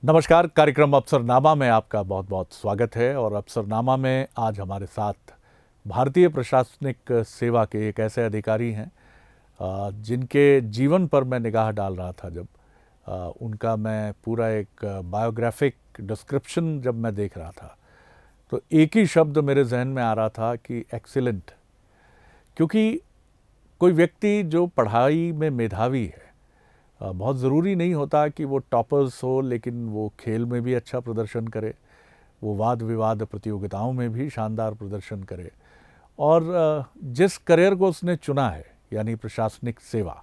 नमस्कार। कार्यक्रम अफसरनामा में आपका बहुत बहुत स्वागत है। और अफसरनामा में आज हमारे साथ भारतीय प्रशासनिक सेवा के एक ऐसे अधिकारी हैं जिनके जीवन पर मैं निगाह डाल रहा था जब उनका मैं पूरा एक बायोग्राफिक डिस्क्रिप्शन जब मैं देख रहा था तो एक ही शब्द मेरे जहन में आ रहा था कि एक्सीलेंट। क्योंकि कोई व्यक्ति जो पढ़ाई में मेधावी है, बहुत ज़रूरी नहीं होता कि वो टॉपर्स हो, लेकिन वो खेल में भी अच्छा प्रदर्शन करे, वो वाद विवाद प्रतियोगिताओं में भी शानदार प्रदर्शन करे। और जिस करियर को उसने चुना है यानी प्रशासनिक सेवा,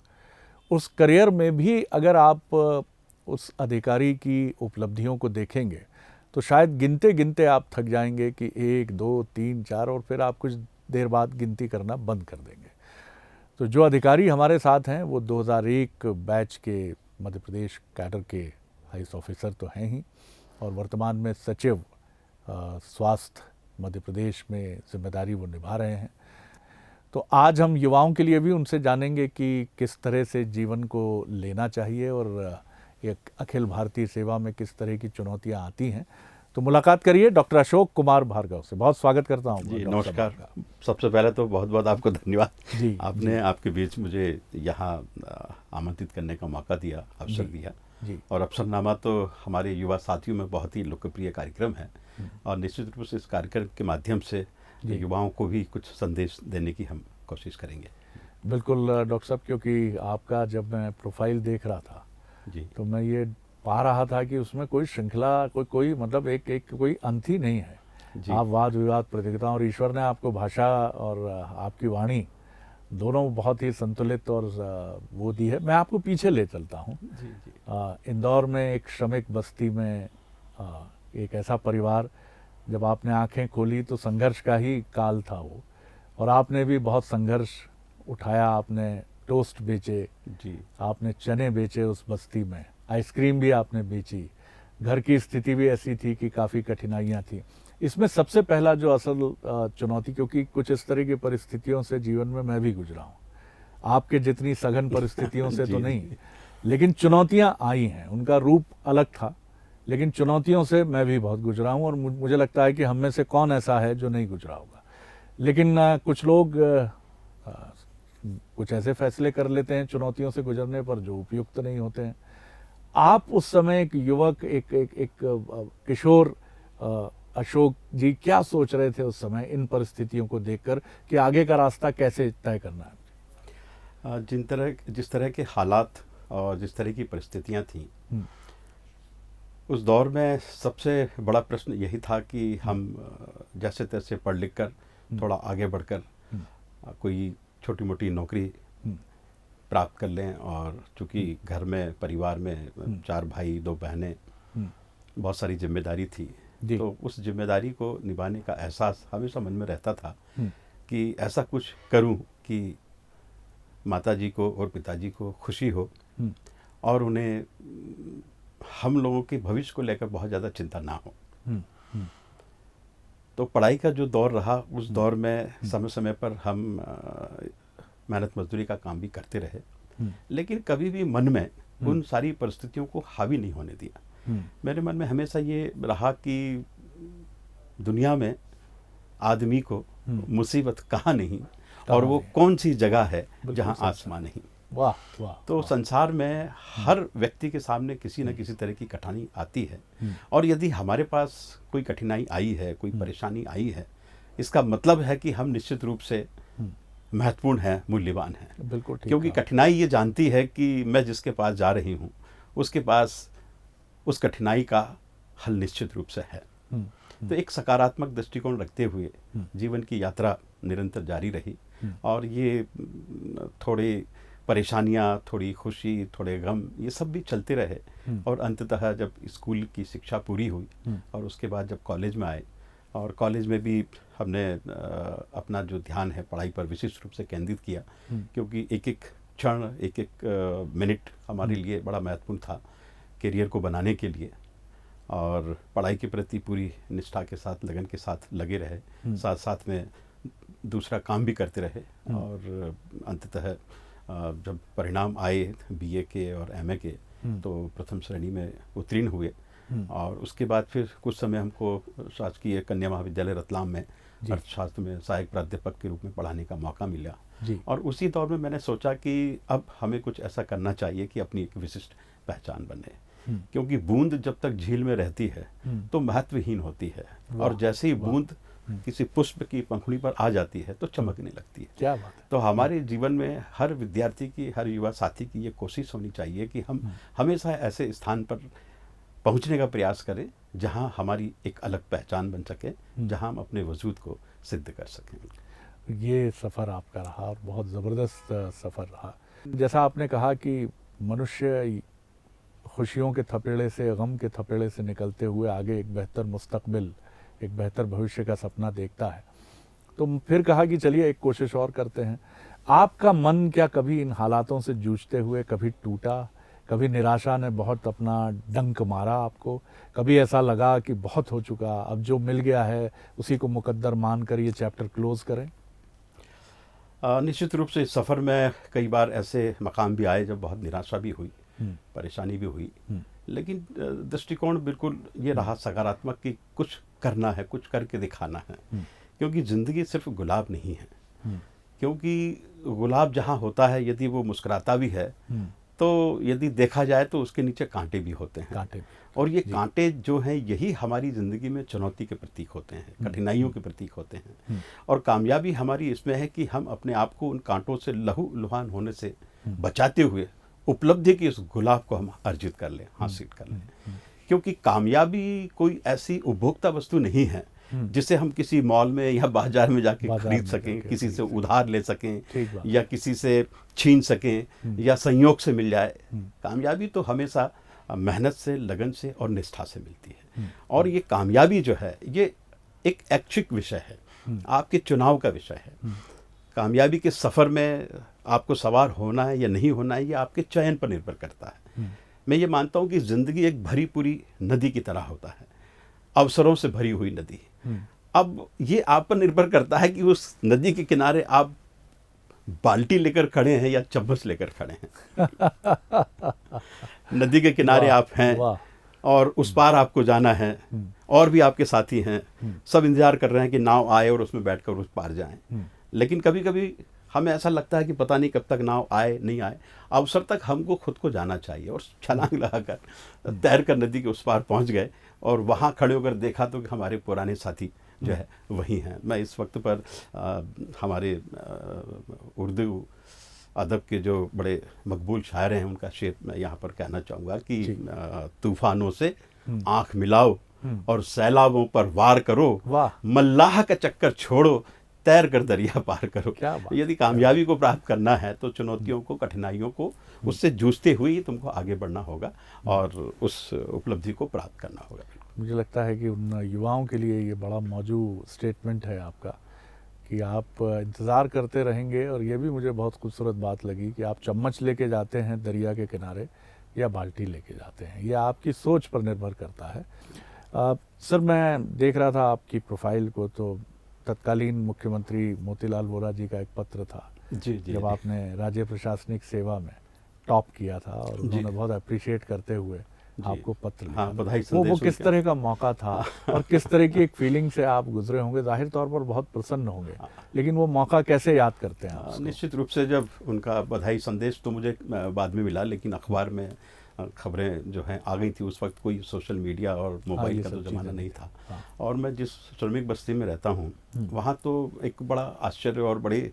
उस करियर में भी अगर आप उस अधिकारी की उपलब्धियों को देखेंगे तो शायद गिनते गिनते आप थक जाएंगे कि 1, 2, 3, 4 और फिर आप कुछ देर बाद गिनती करना बंद कर देंगे। तो जो अधिकारी हमारे साथ हैं वो 2001 बैच के मध्य प्रदेश कैडर के आईएएस ऑफिसर तो हैं ही, और वर्तमान में सचिव स्वास्थ्य मध्य प्रदेश में जिम्मेदारी वो निभा रहे हैं। तो आज हम युवाओं के लिए भी उनसे जानेंगे कि किस तरह से जीवन को लेना चाहिए और एक अखिल भारतीय सेवा में किस तरह की चुनौतियां आती हैं। तो मुलाकात करिए डॉक्टर अशोक कुमार भार्गव से। बहुत स्वागत करता हूँ जी, नमस्कार। सबसे पहले तो बहुत बहुत आपको धन्यवाद जी। आपने आपके बीच मुझे यहाँ आमंत्रित करने का मौका दिया, अवसर दिया जी। और अफसरनामा तो हमारे युवा साथियों में बहुत ही लोकप्रिय कार्यक्रम है और निश्चित रूप से इस कार्यक्रम के माध्यम से युवाओं को भी कुछ संदेश देने की हम कोशिश करेंगे। बिल्कुल डॉक्टर साहब, क्योंकि आपका जब मैं प्रोफाइल देख रहा था जी, तो मैं ये पा रहा था कि उसमें कोई श्रृंखला कोई मतलब एक कोई अंत ही नहीं है। आप वाद विवाद प्रतियोगिताओं, और ईश्वर ने आपको भाषा और आपकी वाणी दोनों बहुत ही संतुलित और वो दी है। मैं आपको पीछे ले चलता हूँ। इंदौर में एक श्रमिक बस्ती में एक ऐसा परिवार, जब आपने आंखें खोली तो संघर्ष का ही काल था वो, और आपने भी बहुत संघर्ष उठाया। आपने टोस्ट बेचे जी, आपने चने बेचे उस बस्ती में, आइसक्रीम भी आपने बेची। घर की स्थिति भी ऐसी थी कि काफ़ी कठिनाइयाँ थी। इसमें सबसे पहला जो असल चुनौती, क्योंकि कुछ इस तरह की परिस्थितियों से जीवन में मैं भी गुजरा हूँ, आपके जितनी सघन परिस्थितियों से तो नहीं, लेकिन चुनौतियाँ आई हैं। उनका रूप अलग था, लेकिन चुनौतियों से मैं भी बहुत गुजरा हूँ। और मुझे लगता है कि हम में से कौन ऐसा है जो नहीं गुजरा होगा। लेकिन कुछ लोग कुछ ऐसे फैसले कर लेते हैं चुनौतियों से गुजरने पर जो उपयुक्त नहीं होते हैं। आप उस समय एक युवक, एक किशोर अशोक जी क्या सोच रहे थे उस समय इन परिस्थितियों को देखकर कि आगे का रास्ता कैसे तय करना है? जिस तरह के हालात और जिस तरह की परिस्थितियाँ थी उस दौर में सबसे बड़ा प्रश्न यही था कि हम जैसे तैसे पढ़ लिख कर थोड़ा आगे बढ़कर कोई छोटी मोटी नौकरी प्राप्त कर लें। और चूँकि घर में, परिवार में 4 भाई 2 बहनें, बहुत सारी जिम्मेदारी थी, तो उस जिम्मेदारी को निभाने का एहसास हमेशा मन में रहता था कि ऐसा कुछ करूं कि माताजी को और पिताजी को खुशी हो और उन्हें हम लोगों के भविष्य को लेकर बहुत ज़्यादा चिंता ना हो। तो पढ़ाई का जो दौर रहा, उस दौर में समय समय पर हम मेहनत मजदूरी का काम भी करते रहे, लेकिन कभी भी मन में उन सारी परिस्थितियों को हावी नहीं होने दिया। मेरे मन में हमेशा ये रहा कि दुनिया में आदमी को मुसीबत कहाँ नहीं और वो कौन सी जगह है जहाँ आसमां नहीं। वाह वाह। तो संसार में हर व्यक्ति के सामने किसी न किसी तरह की कठिनाई आती है, और यदि हमारे पास कोई कठिनाई आई है, कोई परेशानी आई है, इसका मतलब है कि हम निश्चित रूप से महत्वपूर्ण है, मूल्यवान है। बिल्कुल। क्योंकि कठिनाई ये जानती है कि मैं जिसके पास जा रही हूँ उसके पास उस कठिनाई का हल निश्चित रूप से है। तो एक सकारात्मक दृष्टिकोण रखते हुए जीवन की यात्रा निरंतर जारी रही, और ये थोड़ी परेशानियाँ, थोड़ी खुशी, थोड़े गम, ये सब भी चलते रहे। और अंततः जब स्कूल की शिक्षा पूरी हुई और उसके बाद जब कॉलेज में आए, और कॉलेज में भी हमने अपना जो ध्यान है पढ़ाई पर विशेष रूप से केंद्रित किया, क्योंकि एक एक क्षण, एक एक मिनट हमारे लिए बड़ा महत्वपूर्ण था करियर को बनाने के लिए। और पढ़ाई के प्रति पूरी निष्ठा के साथ, लगन के साथ लगे रहे, साथ साथ में दूसरा काम भी करते रहे। और अंततः जब परिणाम आए बीए के और एमए के, तो प्रथम श्रेणी में उत्तीर्ण हुए। और उसके बाद फिर कुछ समय हमको शासकीय कन्या महाविद्यालय रतलाम में अर्थशास्त्र में सहायक प्राध्यापक के रूप में पढ़ाने का मौका मिला जी। और उसी दौर में मैंने सोचा कि अब हमें कुछ ऐसा करना चाहिए कि अपनी एक विशिष्ट पहचान बने, क्योंकि बूंद जब तक झील में रहती है तो महत्वहीन होती है, और जैसे ही बूंद किसी पुष्प की पंखुड़ी पर आ जाती है तो चमकने लगती है। क्या बात है। तो हमारे जीवन में हर विद्यार्थी की, हर युवा साथी की ये कोशिश होनी चाहिए कि हम हमेशा ऐसे स्थान पर पहुंचने का प्रयास करें जहां हमारी एक अलग पहचान बन सके, जहां हम अपने वजूद को सिद्ध कर सकें। ये सफ़र आपका रहा और बहुत ज़बरदस्त सफ़र रहा। जैसा आपने कहा कि मनुष्य खुशियों के थपेड़े से, गम के थपेड़े से निकलते हुए आगे एक बेहतर मुस्तकबिल, एक बेहतर भविष्य का सपना देखता है, तो फिर कहा कि चलिए एक कोशिश और करते हैं। आपका मन क्या कभी इन हालातों से जूझते हुए कभी टूटा? कभी निराशा ने बहुत अपना डंक मारा आपको? कभी ऐसा लगा कि बहुत हो चुका, अब जो मिल गया है उसी को मुकद्दर मानकर ये चैप्टर क्लोज करें? निश्चित रूप से इस सफ़र में कई बार ऐसे मकाम भी आए जब बहुत निराशा भी हुई, परेशानी भी हुई, लेकिन दृष्टिकोण बिल्कुल ये रहा सकारात्मक कि कुछ करना है, कुछ करके दिखाना है, क्योंकि ज़िंदगी सिर्फ गुलाब नहीं है। क्योंकि गुलाब जहाँ होता है, यदि वो मुस्कुराता भी है तो यदि देखा जाए तो उसके नीचे कांटे भी होते हैं, कांटे। और ये कांटे जो हैं यही हमारी ज़िंदगी में चुनौती के प्रतीक होते हैं, कठिनाइयों के प्रतीक होते हैं। और कामयाबी हमारी इसमें है कि हम अपने आप को उन कांटों से लहूलुहान होने से बचाते हुए उपलब्धि की उस गुलाब को हम अर्जित कर लें, हासिल कर लें। क्योंकि कामयाबी कोई ऐसी उपभोक्ता वस्तु नहीं है जिसे हम किसी मॉल में या बाजार में जाके खरीद सकें, किसी से उधार ले सकें या किसी से छीन सकें या संयोग से मिल जाए। कामयाबी तो हमेशा मेहनत से, लगन से और निष्ठा से मिलती है। और ये कामयाबी जो है ये एक ऐच्छिक विषय है, आपके चुनाव का विषय है। कामयाबी के सफ़र में आपको सवार होना है या नहीं होना है, ये आपके चयन पर निर्भर करता है। मैं ये मानता हूँ कि ज़िंदगी एक भरी पूरी नदी की तरह होता है, अवसरों से भरी हुई नदी। अब ये आप पर निर्भर करता है कि उस नदी के किनारे आप बाल्टी लेकर खड़े हैं या चम्मच लेकर खड़े हैं। नदी के किनारे आप हैं और उस पार आपको जाना है, और भी आपके साथी हैं, सब इंतजार कर रहे हैं कि नाव आए और उसमें बैठकर उस पार जाएं। लेकिन कभी कभी हमें ऐसा लगता है कि पता नहीं कब तक नाव आए नहीं आए, अवसर तक हमको खुद को जाना चाहिए। और छलांग लगाकर तैर कर नदी के उस पार पहुंच गए और वहां खड़े होकर देखा तो कि हमारे पुराने साथी जो है वही हैं। मैं इस वक्त पर हमारे उर्दू अदब के जो बड़े मकबूल शायर हैं उनका शेर मैं यहाँ पर कहना चाहूँगा कि तूफानों से आँख मिलाओ और सैलाबों पर वार करो, मल्लाह का चक्कर छोड़ो, तैर कर दरिया पार करो। यदि कामयाबी को प्राप्त करना है तो चुनौतियों को, कठिनाइयों को, उससे जूझते हुए ही तुमको आगे बढ़ना होगा और उस उपलब्धि को प्राप्त करना होगा। मुझे लगता है कि उन युवाओं के लिए ये बड़ा मौजूद स्टेटमेंट है आपका कि आप इंतज़ार करते रहेंगे। और ये भी मुझे बहुत खूबसूरत बात लगी कि आप चम्मच लेके जाते हैं दरिया के किनारे या बाल्टी लेके जाते हैं, ये आपकी सोच पर निर्भर करता है। सर, मैं देख रहा था आपकी प्रोफाइल को, तो तत्कालीन मुख्यमंत्री मोतीलाल वोरा जी का एक पत्र था जब आपने राज्य प्रशासनिक सेवा में टॉप किया था और उन्होंने बहुत अप्रिशिएट करते हुए आपको पत्र लिखा। बधाई वो किस तरह का मौका था और किस तरह की एक फीलिंग से आप गुजरे होंगे? जाहिर तौर पर बहुत प्रसन्न होंगे, लेकिन वो मौका कैसे याद करते हैं आप? निश्चित रूप से जब उनका बधाई संदेश तो मुझे बाद में मिला, लेकिन अखबार में खबरें जो हैं आ गई थी। उस वक्त कोई सोशल मीडिया और मोबाइल का तो ज़माना नहीं था। और मैं जिस श्रमिक बस्ती में रहता हूँ वहाँ तो एक बड़ा आश्चर्य और बड़े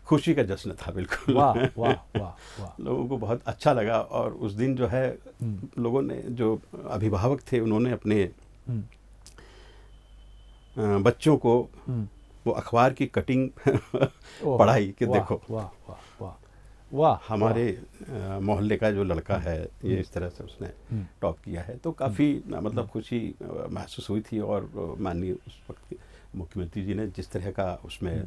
खुशी का जश्न था। बिल्कुल वाह वाह वाह वाह। लोगों को बहुत अच्छा लगा। और उस दिन जो है लोगों ने, जो अभिभावक थे, उन्होंने अपने बच्चों को वो अखबार की कटिंग पढ़ाई कि देखो वाह वाह वाह वाह, हमारे मोहल्ले का जो लड़का है ये इस तरह से उसने टॉप किया है। तो काफ़ी मतलब खुशी महसूस हुई थी। और माननीय उस वक्त मुख्यमंत्री जी ने जिस तरह का उसमें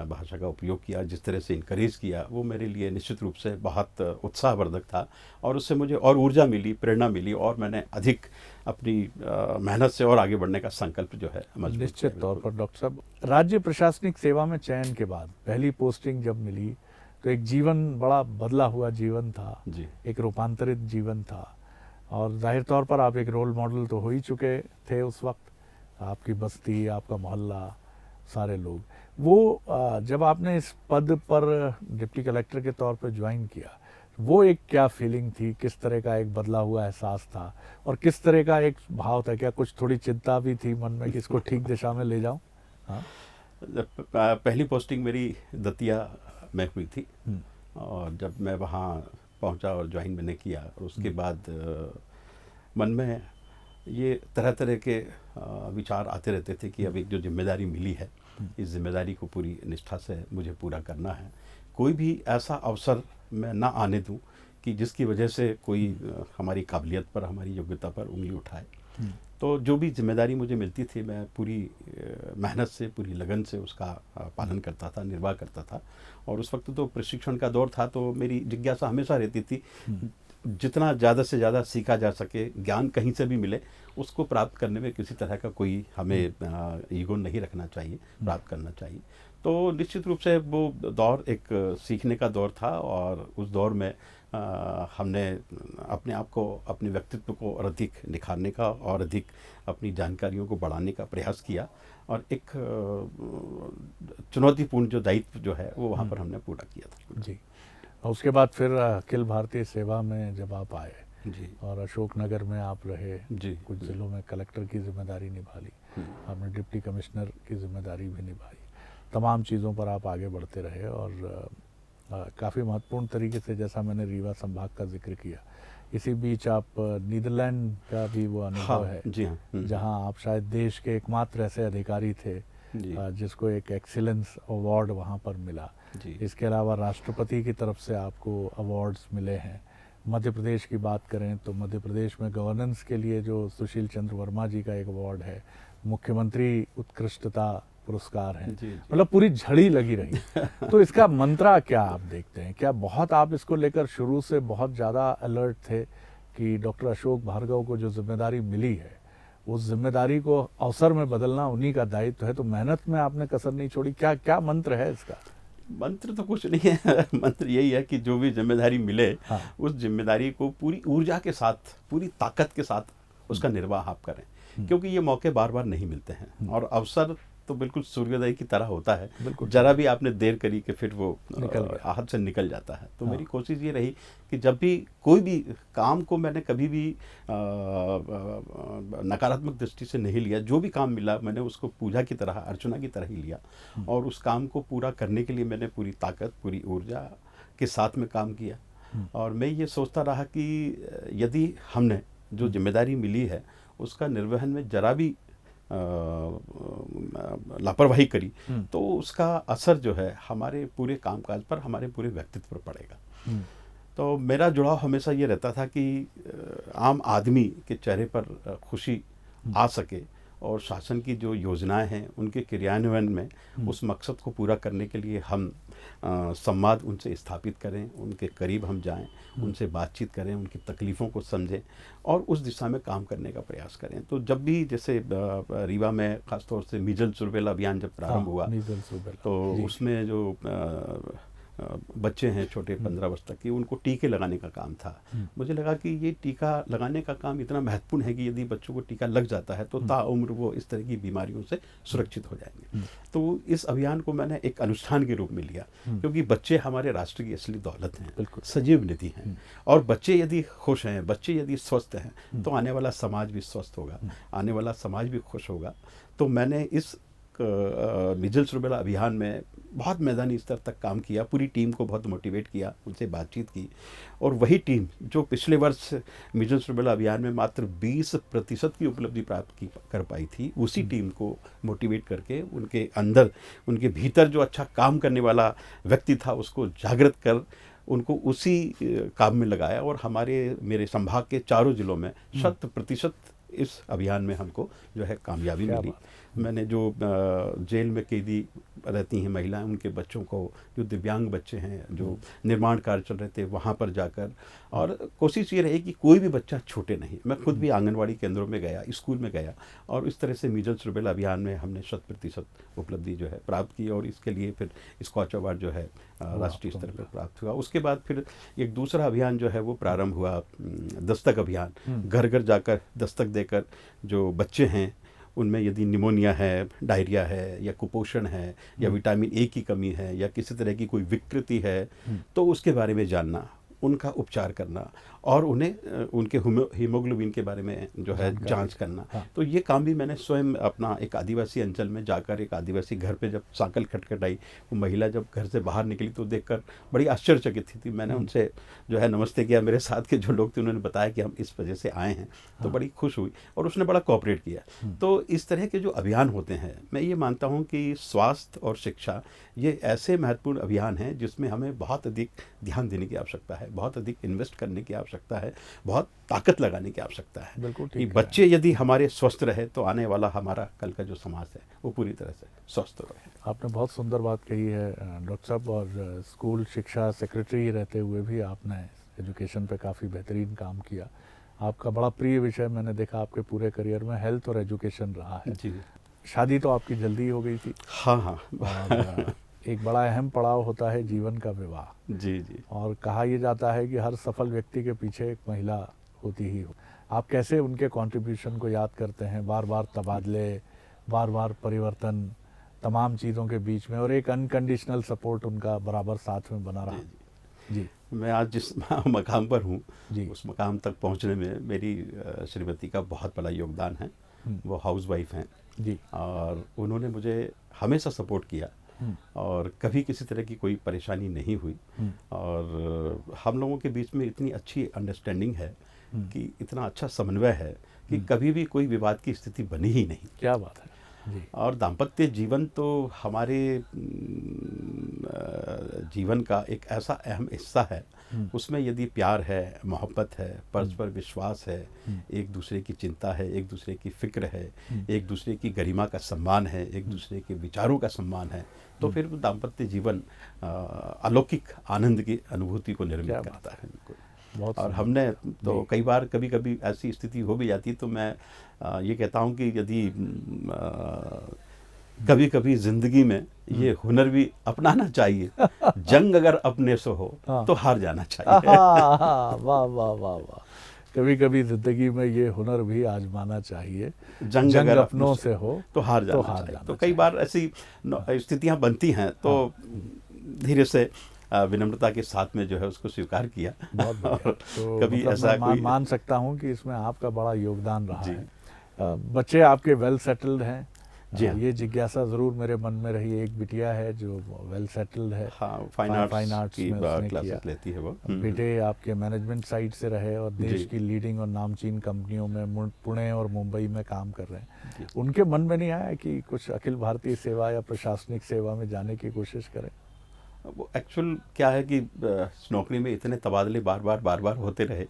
भाषा का उपयोग किया, जिस तरह से इनकरेज किया, वो मेरे लिए निश्चित रूप से बहुत उत्साहवर्धक था। और उससे मुझे और ऊर्जा मिली, प्रेरणा मिली, और मैंने अधिक अपनी मेहनत से और आगे बढ़ने का संकल्प जो है मजबूत। निश्चित तौर पर डॉक्टर साहब, राज्य प्रशासनिक सेवा में चयन के बाद पहली पोस्टिंग जब मिली तो एक जीवन बड़ा बदला हुआ जीवन था जी। एक रूपांतरित जीवन था। और जाहिर तौर पर आप एक रोल मॉडल तो हो ही चुके थे उस वक्त, आपकी बस्ती, आपका मोहल्ला, सारे लोग। वो जब आपने इस पद पर डिप्टी कलेक्टर के तौर पर ज्वाइन किया, वो एक क्या फीलिंग थी, किस तरह का एक बदला हुआ एहसास था और किस तरह का एक भाव था? क्या कुछ थोड़ी चिंता भी थी मन में कि इसको ठीक दिशा में ले जाऊं? हाँ, पहली पोस्टिंग मेरी दतिया में हुई थी और जब मैं वहाँ पहुँचा और ज्वाइन मैंने किया और उसके बाद मन में ये तरह तरह के विचार आते रहते थे कि अब एक जो जिम्मेदारी मिली है, इस जिम्मेदारी को पूरी निष्ठा से मुझे पूरा करना है। कोई भी ऐसा अवसर मैं ना आने दूं कि जिसकी वजह से कोई हमारी काबिलियत पर, हमारी योग्यता पर उंगली उठाए। तो जो भी जिम्मेदारी मुझे मिलती थी मैं पूरी मेहनत से, पूरी लगन से उसका पालन करता था, निर्वाह करता था। और उस वक्त तो प्रशिक्षण का दौर था, तो मेरी जिज्ञासा हमेशा रहती थी जितना ज़्यादा से ज़्यादा सीखा जा सके, ज्ञान कहीं से भी मिले, उसको प्राप्त करने में किसी तरह का कोई हमें ईगो नहीं रखना चाहिए, प्राप्त करना चाहिए। तो निश्चित रूप से वो दौर एक सीखने का दौर था और उस दौर में हमने अपने आप को, अपने व्यक्तित्व को और अधिक निखारने का और अधिक अपनी जानकारियों को बढ़ाने का प्रयास किया और एक चुनौतीपूर्ण जो दायित्व जो है वो वहाँ पर हमने पूरा किया था। जी। और उसके बाद फिर अखिल भारतीय सेवा में जब आप आए जी और अशोकनगर में आप रहे, जी, कुछ जिलों में कलेक्टर की जिम्मेदारी निभा ली, आपने डिप्टी कमिश्नर की जिम्मेदारी भी निभाई, तमाम चीज़ों पर आप आगे बढ़ते रहे और काफ़ी महत्वपूर्ण तरीके से, जैसा मैंने रीवा संभाग का जिक्र किया, इसी बीच आप नीदरलैंड का भी वो अनुभव है। जी हाँ, जहां आप शायद देश के एकमात्र ऐसे अधिकारी थे जिसको एक एक्सीलेंस अवार्ड वहां पर मिला। इसके अलावा राष्ट्रपति की तरफ से आपको अवार्ड्स मिले हैं। मध्य प्रदेश की बात करें तो मध्य प्रदेश में गवर्नेंस के लिए जो सुशील चंद्र वर्मा जी का एक अवार्ड है, मुख्यमंत्री उत्कृष्टता पुरस्कार है, मतलब पूरी झड़ी लगी रही। तो इसका मंत्रा क्या आप देखते हैं? क्या बहुत आप इसको लेकर शुरू से बहुत ज़्यादा अलर्ट थे कि डॉक्टर अशोक भार्गव को जो जिम्मेदारी मिली है उस जिम्मेदारी को अवसर में बदलना उन्हीं का दायित्व है, तो मेहनत में आपने कसर नहीं छोड़ी? क्या क्या मंत्र है इसका? मंत्र तो कुछ नहीं है मंत्र यही है कि जो भी जिम्मेदारी मिले, हाँ, उस जिम्मेदारी को पूरी ऊर्जा के साथ, पूरी ताकत के साथ उसका निर्वाह आप करें, क्योंकि ये मौके बार बार नहीं मिलते हैं और अवसर तो बिल्कुल सूर्योदय की तरह होता है, जरा भी आपने देर करी कि फिर वो हाथ से निकल जाता है। तो मेरी कोशिश ये रही कि जब भी कोई भी काम को मैंने कभी भी नकारात्मक दृष्टि से नहीं लिया, जो भी काम मिला मैंने उसको पूजा की तरह, अर्चना की तरह ही लिया और उस काम को पूरा करने के लिए मैंने पूरी ताकत, पूरी ऊर्जा के साथ में काम किया। और मैं ये सोचता रहा कि यदि हमने जो जिम्मेदारी मिली है उसका निर्वहन में जरा भी लापरवाही करी तो उसका असर जो है हमारे पूरे कामकाज पर, हमारे पूरे व्यक्तित्व पर पड़ेगा। तो मेरा जुड़ाव हमेशा ये रहता था कि आम आदमी के चेहरे पर खुशी आ सके और शासन की जो योजनाएं हैं उनके क्रियान्वयन में उस मकसद को पूरा करने के लिए हम संवाद उनसे स्थापित करें, उनके करीब हम जाएं, उनसे बातचीत करें, उनकी तकलीफ़ों को समझें और उस दिशा में काम करने का प्रयास करें। तो जब भी जैसे रीवा में ख़ासतौर से मीजल्स रूबेला अभियान जब प्रारंभ हुआ तो उसमें जो बच्चे हैं छोटे 15 वर्ष तक के, उनको टीके लगाने का काम था। मुझे लगा कि ये टीका लगाने का काम इतना महत्वपूर्ण है कि यदि बच्चों को टीका लग जाता है तो ताउम्र वो इस तरह की बीमारियों से सुरक्षित हो जाएंगे। तो इस अभियान को मैंने एक अनुष्ठान के रूप में लिया, क्योंकि बच्चे हमारे राष्ट्र की असली दौलत हैं, सजीव निधि हैं और बच्चे यदि खुश हैं, बच्चे यदि स्वस्थ हैं तो आने वाला समाज भी स्वस्थ होगा, आने वाला समाज भी खुश होगा। तो मैंने इस मीजल्स रूबेला अभियान में बहुत मैदानी स्तर तक काम किया, पूरी टीम को बहुत मोटिवेट किया, उनसे बातचीत की और वही टीम जो पिछले वर्ष मीजल्स रूबेला अभियान में मात्र 20% की उपलब्धि प्राप्त कर पाई थी, उसी टीम को मोटिवेट करके उनके अंदर, उनके भीतर जो अच्छा काम करने वाला व्यक्ति था उसको जागृत कर उनको उसी काम में लगाया और मेरे संभाग के चारों जिलों में 100% इस अभियान में हमको जो है कामयाबी मिली। मैंने जो जेल में कैदी रहती हैं महिलाएं, उनके बच्चों को, जो दिव्यांग बच्चे हैं, जो निर्माण कार्य चल रहे थे, वहाँ पर जाकर, और कोशिश ये रही कि कोई भी बच्चा छूटे नहीं। मैं खुद भी आंगनवाड़ी केंद्रों में गया, स्कूल में गया, और इस तरह से मीजल्स रूबेला अभियान में हमने 100% उपलब्धि जो है प्राप्त की, और इसके लिए फिर स्कॉच अवार्ड जो है राष्ट्रीय स्तर पर प्राप्त हुआ। उसके बाद फिर एक दूसरा अभियान जो है वो प्रारंभ हुआ, दस्तक अभियान। घर घर जाकर दस्तक देकर जो बच्चे हैं उनमें यदि निमोनिया है, डायरिया है, या कुपोषण है, या विटामिन ए की कमी है, या किसी तरह की कोई विकृति है, तो उसके बारे में जानना, उनका उपचार करना, और उन्हें उनके हीमोग्लोबिन के बारे में जो है जांच करना। हाँ। तो ये काम भी मैंने स्वयं अपना एक आदिवासी अंचल में जाकर, एक आदिवासी घर पे जब सांकल खटखटाई, वो महिला जब घर से बाहर निकली तो देखकर बड़ी आश्चर्यचकित थी। मैंने उनसे जो है नमस्ते किया, मेरे साथ के जो लोग थे उन्होंने बताया कि हम इस वजह से आए हैं, तो बड़ी खुश हुई, और उसने बड़ा कोऑपरेट किया। तो इस तरह के जो अभियान होते हैं, मैं ये मानता हूँ कि स्वास्थ्य और शिक्षा ये ऐसे महत्वपूर्ण अभियान हैं जिसमें हमें बहुत अधिक ध्यान देने की आवश्यकता है, बहुत अधिक इन्वेस्ट करने की आवश्यकता है, बहुत ताकत लगाने की आवश्यकता है। बिल्कुल कि ठीक बच्चे यदि हमारे स्वस्थ रहे तो आने वाला हमारा कल का जो समाज है वो पूरी तरह से स्वस्थ रहे। आपने बहुत सुंदर बात कही है डॉक्टर साहब, और स्कूल शिक्षा सेक्रेटरी रहते हुए भी आपने एजुकेशन पे काफ़ी बेहतरीन काम किया। आपका बड़ा प्रिय विषय मैंने देखा आपके पूरे करियर में हेल्थ और एजुकेशन रहा है। जी। शादी तो आपकी जल्दी हो गई थी। हाँ हाँ। और एक बड़ा अहम पड़ाव होता है जीवन का विवाह। जी जी। और कहा यह जाता है कि हर सफल व्यक्ति के पीछे एक महिला होती ही हो। आप कैसे उनके कंट्रीब्यूशन को याद करते हैं? बार बार तबादले, बार बार परिवर्तन, तमाम चीज़ों के बीच में, और एक अनकंडीशनल सपोर्ट उनका बराबर साथ में बना रहा। जी। मैं आज जिस मकाम पर हूँ, उस मकाम तक पहुँचने में मेरी श्रीमती का बहुत बड़ा योगदान है। वो हाउसवाइफ हैं जी, और उन्होंने मुझे हमेशा सपोर्ट किया, और कभी किसी तरह की कोई परेशानी नहीं हुई, और हम लोगों के बीच में इतनी अच्छी अंडरस्टैंडिंग है कि इतना अच्छा समन्वय है कि कभी भी कोई विवाद की स्थिति बनी ही नहीं। क्या बात है जी। और दाम्पत्य जीवन तो हमारे जीवन का एक ऐसा अहम हिस्सा है, उसमें यदि प्यार है, मोहब्बत है, परस्पर विश्वास है, एक दूसरे की चिंता है, एक दूसरे की फिक्र है, एक दूसरे की गरिमा का सम्मान है, एक दूसरे के विचारों का सम्मान है, तो फिर दाम्पत्य जीवन अलौकिक आनंद की अनुभूति को निर्मित करता है। बहुत और हमने तो कई बार कभी कभी ऐसी स्थिति हो भी जाती, तो मैं ये कहता हूँ कि यदि कभी कभी जिंदगी में ये हुनर भी अपनाना चाहिए। जंग अगर अपने से हो तो हार जाना चाहिए। वाह वाह वाह वाह। कभी कभी जिंदगी में ये हुनर भी आजमाना चाहिए। जंग अगर अपनों से हो तो हार जाना चाहिए। तो कई बार ऐसी स्थितियां बनती हैं, तो धीरे से विनम्रता के साथ में जो है उसको स्वीकार किया। बहुत बढ़िया। तो कभी मतलब ऐसा मैं मान सकता हूँ कि इसमें आपका बड़ा योगदान रहा है। बच्चे आपके वेल सेटल्ड हैं? जी हाँ। ये जिज्ञासा ज़रूर मेरे मन में रही। एक बिटिया है जो वेल सेटल्ड है, हाँ, फाइन आर्ट्स की में उसने क्लासेस किया। लेती है वो। बेटे आपके मैनेजमेंट साइड से रहे और देश की लीडिंग और नामचीन कंपनियों में पुणे और मुंबई में काम कर रहे हैं। उनके मन में नहीं आया कि कुछ अखिल भारतीय सेवा या प्रशासनिक सेवा में जाने की कोशिश करें? वो एक्चुअल क्या है कि नौकरी में इतने तबादले बार बार होते रहे,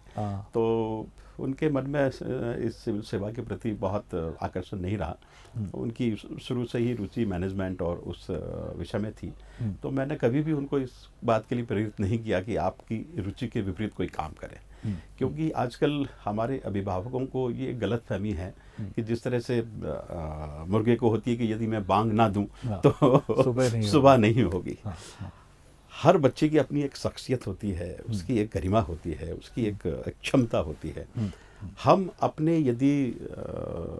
तो उनके मन में इस सिविल सेवा के प्रति बहुत आकर्षण नहीं रहा। उनकी शुरू से ही रुचि मैनेजमेंट और उस विषय में थी। तो मैंने कभी भी उनको इस बात के लिए प्रेरित नहीं किया कि आपकी रुचि के विपरीत कोई काम करें, क्योंकि आजकल हमारे अभिभावकों को ये गलत फहमी है कि जिस तरह से मुर्गे को होती है कि यदि मैं बांग ना दूं तो सुबह नहीं होगी। हर बच्चे की अपनी एक शख्सियत होती है, उसकी एक गरिमा होती है, उसकी एक क्षमता होती है। हम अपने यदि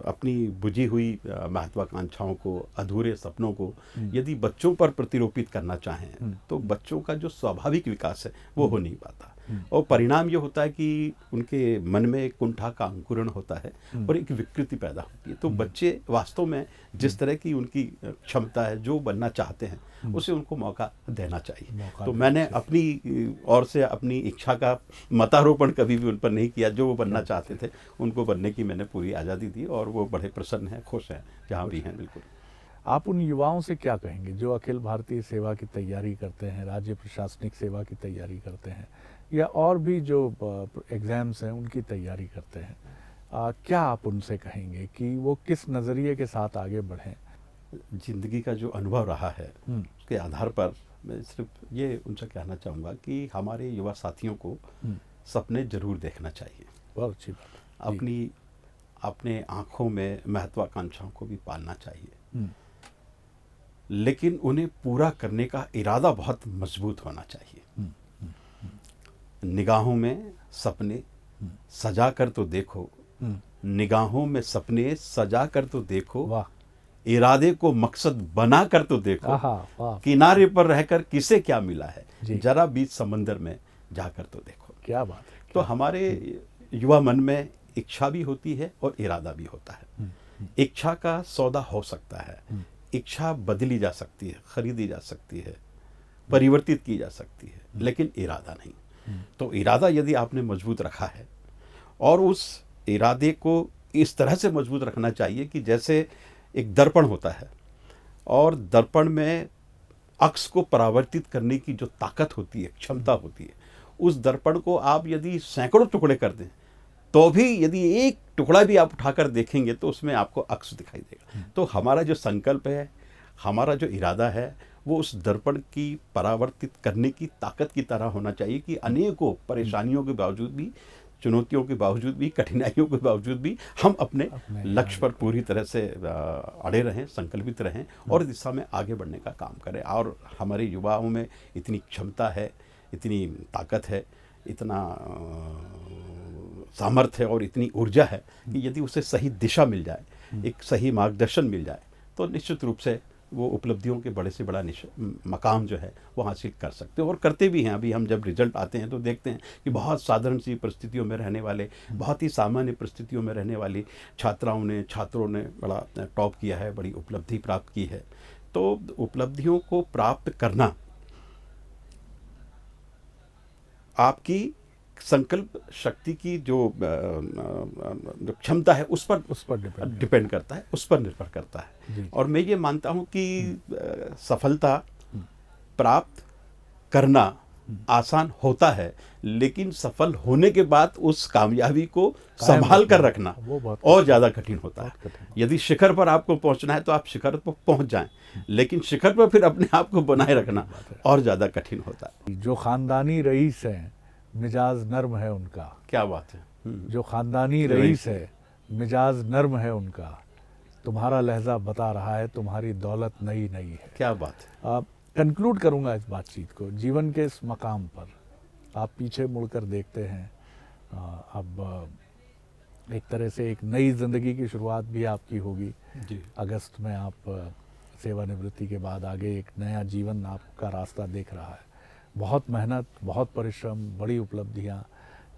अपनी बुझी हुई महत्वाकांक्षाओं को, अधूरे सपनों को यदि बच्चों पर प्रतिरोपित करना चाहें, तो बच्चों का जो स्वाभाविक विकास है वो हो नहीं पाता, और परिणाम ये होता है कि उनके मन में एक कुंठा का अंकुरण होता है और एक विकृति पैदा होती है। तो बच्चे वास्तव में जिस तरह की उनकी क्षमता है, जो बनना चाहते हैं, उसे उनको मौका देना चाहिए। तो मैंने अपनी ओर से अपनी इच्छा का मतारोपण कभी भी उन पर नहीं किया। जो वो बनना चाहते थे उनको बनने की मैंने पूरी आज़ादी दी, और वो बड़े प्रसन्न हैं, खुश हैं जहाँ भी हैं। बिल्कुल। आप उन युवाओं से क्या कहेंगे जो अखिल भारतीय सेवा की तैयारी करते हैं, राज्य प्रशासनिक सेवा की तैयारी करते हैं, या और भी जो एग्ज़ाम्स हैं उनकी तैयारी करते हैं? क्या आप उनसे कहेंगे कि वो किस नज़रिए के साथ आगे बढ़ें? जिंदगी का जो अनुभव रहा है उसके आधार पर मैं सिर्फ ये उनसे कहना चाहूँगा कि हमारे युवा साथियों को सपने जरूर देखना चाहिए। बहुत अच्छी बात है। जी। अपनी अपने आँखों में महत्वाकांक्षाओं को भी पालना चाहिए, लेकिन उन्हें पूरा करने का इरादा बहुत मजबूत होना चाहिए। निगाहों में सपने सजा कर तो देखो, निगाहों में सपने सजा कर तो देखो, वाह। इरादे को मकसद बना कर तो देखो, वाह। किनारे पर रहकर किसे क्या मिला है, जी। जरा बीच समंदर में जाकर तो देखो। क्या बात है। तो हमारे युवा मन में इच्छा भी होती है और इरादा भी होता है। इच्छा का सौदा हो सकता है, इच्छा बदली जा सकती है, खरीदी जा सकती है, परिवर्तित की जा सकती है, लेकिन इरादा नहीं। तो इरादा यदि आपने मजबूत रखा है, और उस इरादे को इस तरह से मजबूत रखना चाहिए कि जैसे एक दर्पण होता है और दर्पण में अक्स को परावर्तित करने की जो ताकत होती है, क्षमता होती है, उस दर्पण को आप यदि सैकड़ों टुकड़े कर दें तो भी यदि एक टुकड़ा भी आप उठाकर देखेंगे तो उसमें आपको अक्स दिखाई देगा। तो हमारा जो संकल्प है, हमारा जो इरादा है, वो उस दर्पण की परावर्तित करने की ताकत की तरह होना चाहिए कि अनेकों परेशानियों के बावजूद भी, चुनौतियों के बावजूद भी, कठिनाइयों के बावजूद भी हम अपने लक्ष्य पर पूरी तरह से अड़े रहें, संकल्पित रहें और दिशा में आगे बढ़ने का काम करें। और हमारे युवाओं में इतनी क्षमता है, इतनी ताकत है, इतना सामर्थ्य है और इतनी ऊर्जा है कि यदि उसे सही दिशा मिल जाए, एक सही मार्गदर्शन मिल जाए, तो निश्चित रूप से वो उपलब्धियों के बड़े से बड़ा मकाम जो है वो हासिल कर सकते हैं और करते भी हैं। अभी हम जब रिजल्ट आते हैं तो देखते हैं कि बहुत साधारण सी परिस्थितियों में रहने वाले, बहुत ही सामान्य परिस्थितियों में रहने वाली छात्रों ने बड़ा टॉप किया है, बड़ी उपलब्धि प्राप्त की है। तो उपलब्धियों को प्राप्त करना आपकी संकल्प शक्ति की जो क्षमता है उस पर डिपेंड करता है, उस पर निर्भर करता है। और मैं ये मानता हूँ कि सफलता प्राप्त करना आसान होता है, लेकिन सफल होने के बाद उस कामयाबी को संभाल कर रखना और ज़्यादा कठिन होता है। यदि शिखर पर आपको पहुंचना है तो आप शिखर पर पहुंच जाएं, लेकिन शिखर पर फिर अपने आप को बनाए रखना और ज़्यादा कठिन होता है। जो खानदानी रईस है मिजाज नर्म है उनका। क्या बात है। जो खानदानी रईस है मिजाज नर्म है उनका, तुम्हारा लहजा बता रहा है तुम्हारी दौलत नई नई है। क्या बात है। कंक्लूड करूंगा इस बातचीत को। जीवन के इस मकाम पर आप पीछे मुड़कर देखते हैं, अब एक तरह से एक नई ज़िंदगी की शुरुआत भी आपकी होगी जी। अगस्त में आप सेवानिवृत्ति के बाद आगे एक नया जीवन आपका रास्ता देख रहा है। बहुत मेहनत, बहुत परिश्रम, बड़ी उपलब्धियां।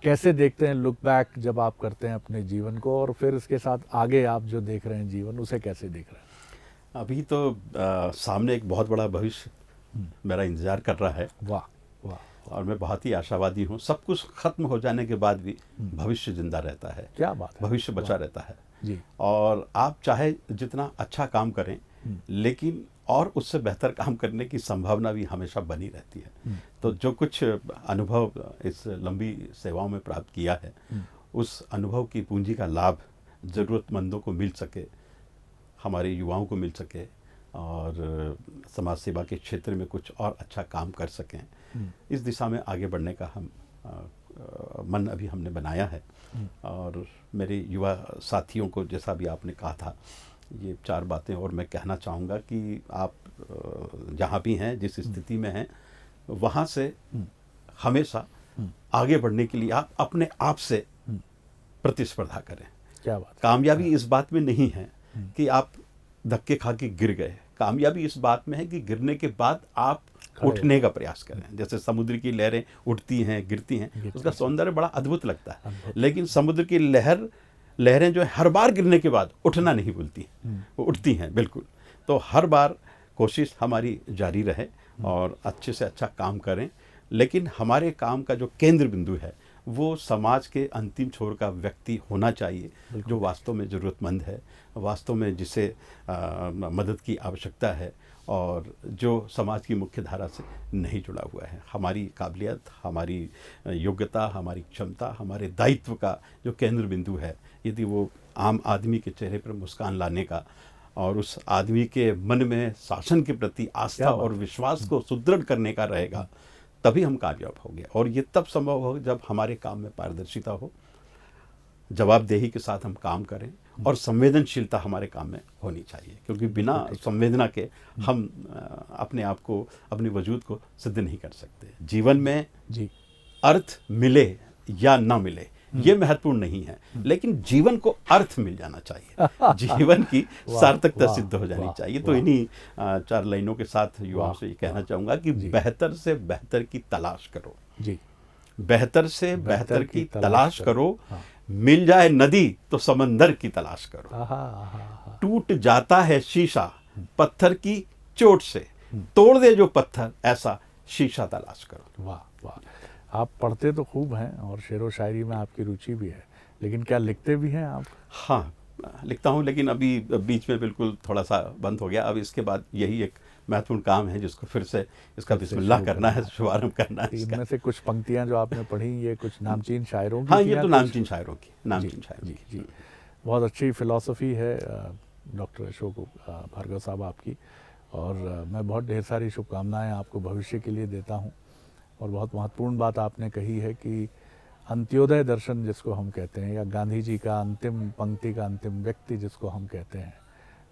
कैसे देखते हैं लुक बैक जब आप करते हैं अपने जीवन को, और फिर इसके साथ आगे आप जो देख रहे हैं जीवन, उसे कैसे देख रहे हैं? अभी तो सामने एक बहुत बड़ा भविष्य मेरा इंतजार कर रहा है। वाह वाह। और मैं बहुत ही आशावादी हूँ। सब कुछ खत्म हो जाने के बाद भी भविष्य जिंदा रहता है। क्या बात है। भविष्य बचा रहता है जी। और आप चाहे जितना अच्छा काम करें, लेकिन और उससे बेहतर काम करने की संभावना भी हमेशा बनी रहती है। तो जो कुछ अनुभव इस लंबी सेवाओं में प्राप्त किया है, उस अनुभव की पूंजी का लाभ ज़रूरतमंदों को मिल सके, हमारे युवाओं को मिल सके और समाज सेवा के क्षेत्र में कुछ और अच्छा काम कर सकें, इस दिशा में आगे बढ़ने का हम मन अभी हमने बनाया है। और मेरे युवा साथियों को, जैसा भी आपने कहा था, ये 4 बातें और मैं कहना चाहूँगा कि आप जहाँ भी हैं, जिस स्थिति में हैं, वहाँ से हमेशा आगे बढ़ने के लिए आप अपने आप से प्रतिस्पर्धा करें। क्या बात। कामयाबी इस बात में नहीं है कि आप धक्के खा के गिर गए, कामयाबी इस बात में है कि गिरने के बाद आप उठने का प्रयास करें। जैसे समुद्र की लहरें उठती हैं, गिरती हैं, उसका सौंदर्य बड़ा अद्भुत लगता है, लेकिन समुद्र की लहरें जो है हर बार गिरने के बाद उठना नहीं भूलती, वो उठती हैं बिल्कुल। तो हर बार कोशिश हमारी जारी रहे और अच्छे से अच्छा काम करें, लेकिन हमारे काम का जो केंद्र बिंदु है वो समाज के अंतिम छोर का व्यक्ति होना चाहिए जो वास्तव में ज़रूरतमंद है, वास्तव में जिसे मदद की आवश्यकता है और जो समाज की मुख्य धारा से नहीं जुड़ा हुआ है। हमारी काबिलियत, हमारी योग्यता, हमारी क्षमता, हमारे दायित्व का जो केंद्र बिंदु है, यदि वो आम आदमी के चेहरे पर मुस्कान लाने का और उस आदमी के मन में शासन के प्रति आस्था और विश्वास को सुदृढ़ करने का रहेगा, तभी हम कामयाब होंगे। और ये तब संभव होगा जब हमारे काम में पारदर्शिता हो, जवाबदेही के साथ हम काम करें और संवेदनशीलता हमारे काम में होनी चाहिए, क्योंकि बिना संवेदना के हम अपने आप को, अपने वजूद को सिद्ध नहीं कर सकते। जीवन में अर्थ मिले या ना मिले ये महत्वपूर्ण नहीं है, लेकिन जीवन को अर्थ मिल जाना चाहिए, जीवन की सार्थकता सिद्ध हो जानी चाहिए। तो इन्हीं 4 लाइनों के साथ युवाओं से ये कहना चाहूँगा कि बेहतर से बेहतर की तलाश करो, बेहतर से बेहतर की तलाश करो, मिल जाए नदी तो समंदर की तलाश करो, टूट जाता है शीशा पत्थर की चोट से, तोड़ दे जो पत्थर ऐसा शीशा तलाश करो। वाह वाह, आप पढ़ते तो खूब हैं और शेर व शायरी में आपकी रुचि भी है, लेकिन क्या लिखते भी हैं आप? हाँ, लिखता हूँ, लेकिन अभी बीच में बिल्कुल थोड़ा सा बंद हो गया। अब इसके बाद यही एक महत्वपूर्ण काम है जिसको फिर से इसका बिस्मिल्लाह करना है, शुभारंभ करना है। इनमें से कुछ पंक्तियां जो आपने पढ़ी, ये कुछ नामचीन शायरों की? हाँ, ये तो नामचीन शायरों की, नामचीन शायरों की। जी, बहुत अच्छी फिलॉसफी है डॉक्टर अशोक भार्गव साहब आपकी, और मैं बहुत ढेर सारी शुभकामनाएं आपको भविष्य के लिए देता हूं। और बहुत महत्वपूर्ण बात आपने कही है कि अंत्योदय दर्शन जिसको हम कहते हैं, या गांधी जी का अंतिम पंक्ति का अंतिम व्यक्ति जिसको हम कहते हैं,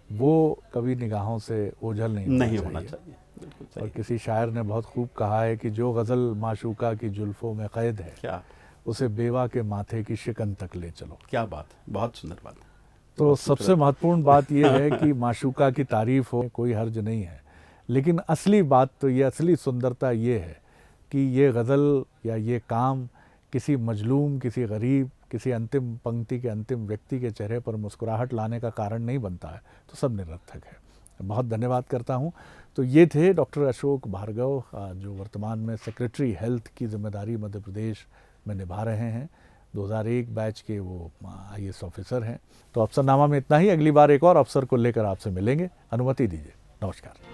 वो कभी निगाहों से ओझल नहीं होना चाहिए। बिल्कुल सही। और किसी शायर ने बहुत खूब कहा है कि जो गज़ल माशूका की जुल्फ़ों में क़ैद है, क्या उसे बेवा के माथे की शिकन तक ले चलो। क्या बात, बहुत सुंदर बात। तो सबसे महत्वपूर्ण बात यह है कि माशूका की तारीफ़ हो, कोई हर्ज नहीं है, लेकिन असली बात तो ये, असली सुंदरता ये है कि ये गज़ल या ये काम किसी मजलूम, किसी गरीब, किसी अंतिम पंक्ति के अंतिम व्यक्ति के चेहरे पर मुस्कुराहट लाने का कारण नहीं बनता है, तो सब निरर्थक है। बहुत धन्यवाद करता हूँ। तो ये थे डॉक्टर अशोक भार्गव, जो वर्तमान में सेक्रेटरी हेल्थ की जिम्मेदारी मध्य प्रदेश में निभा रहे हैं। 2001 बैच के वो IAS ऑफिसर हैं। तो अफसरनामा में इतना ही। अगली बार एक और अफसर को लेकर आपसे मिलेंगे। अनुमति दीजिए। नमस्कार।